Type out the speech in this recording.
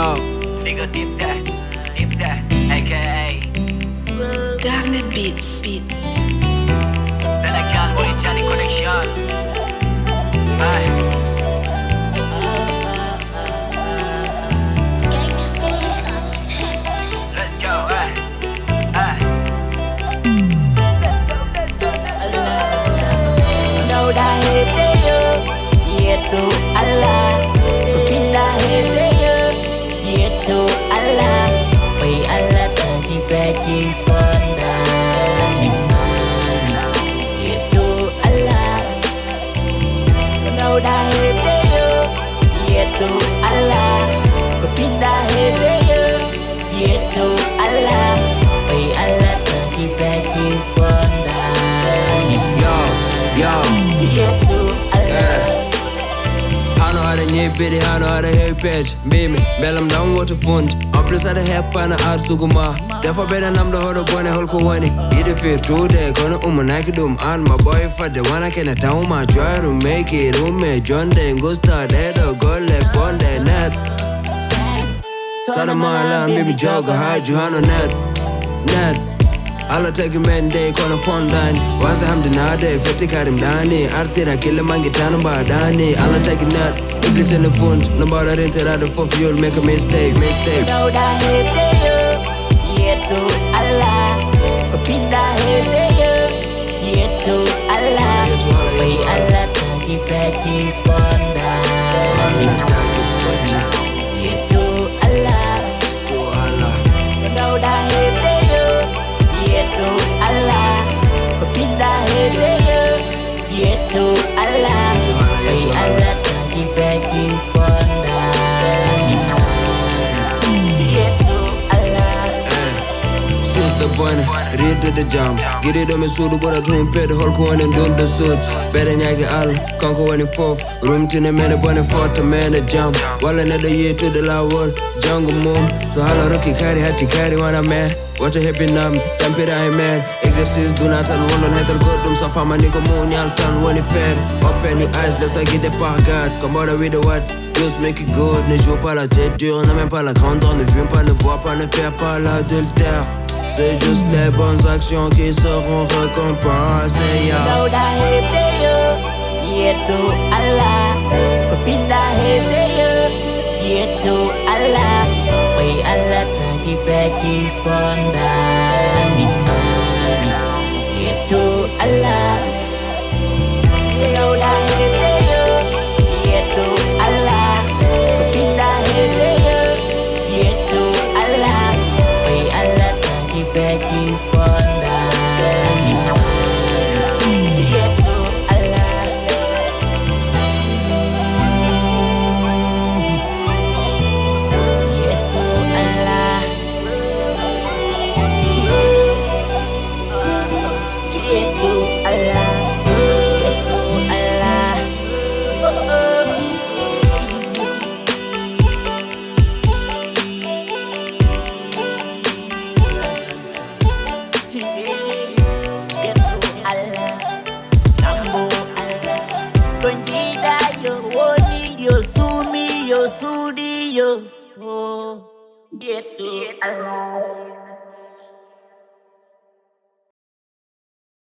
Yo. Nigga Tipsè Eykey. Garnett BEATZ. Senegal Mauritanie connection. Hey. Let's go, hey. Ndawda hebdè Yetou Allah pinda hebdè Yetou Allah Oi Allah tagui fetchi fondanı Yetou Allah Ndawda hebdè Yetou Allah pinda hebdè Yetou Allah Oi Allah tagui fetchi fondanı Yetou Allah I know how to gnibide, I know how to hewe pedj, mbimé, belam dam woto fund. En plus aɗa heppana ar suguma. Defa ɓeɗanamɗo hoɗo bone holko woni. Yiɗi firtude kono ummanaki ɗum an ma ɓoye fadde wona kene tawma joyru make it umme jonde gusta ɗeɗo golle bonde net. Saɗa mala mbimi jogo haaju hano net. Allah tagi men dey kono fondanı. Wasa hamdi nade fetti karim dani. Artira kille mangi tano badani. Allah tagi net iblis in the fund. No bother rinterade for fuel make a mistake. Ndawda hebdè Yetou Allah pinda hebdè Yetou Allah Oi Allah tagui fetchi fondanı Yetou Allah Ndawda hebdè Yetou Allah pinda hebdè Yetou Allah Oi Allah tagui fetchi fondanı Yetou Allah Susta bone, ridde de jam. Gidiɗo mi suudu ɓuura to himpede holko woni ndunde suud. Beɗe ñaagi Allah kanko woni fof. Rumtine mene bone fota mene jam. Walla neɗɗo yettude lawol janggo mum. So haala rokki kari hatti kari wona men. Woto hebbinami tampira e men. Exercice duna tan wondon hedor goɗɗum. So famani ko muñal tan woni feere. Open your eyes, let's guide par garde. Ko mbaɗa wiide wat just make it good. Ne joue pas la tête dure, n'a même pas la grandeur. Ne fume pas, ne bois pas, ne fais pas l'adultère. C'est juste les bonnes actions qui seront récompensées. Ndawda hebdè Yetou Allah pinda hebdè Yetou Allah Oi Allah tagui fetchi fondanı Yetou Allah Ndawda hebdè Yetou Allah pinda hebdè Yetou Allah Oi Allah tagui fetchi fondanı Yetou Allah Yetou Allah Yetou Allah Yetou Allah Nambo Allah Konjida yo woni yo sumi yo sudi yo Yetou Allah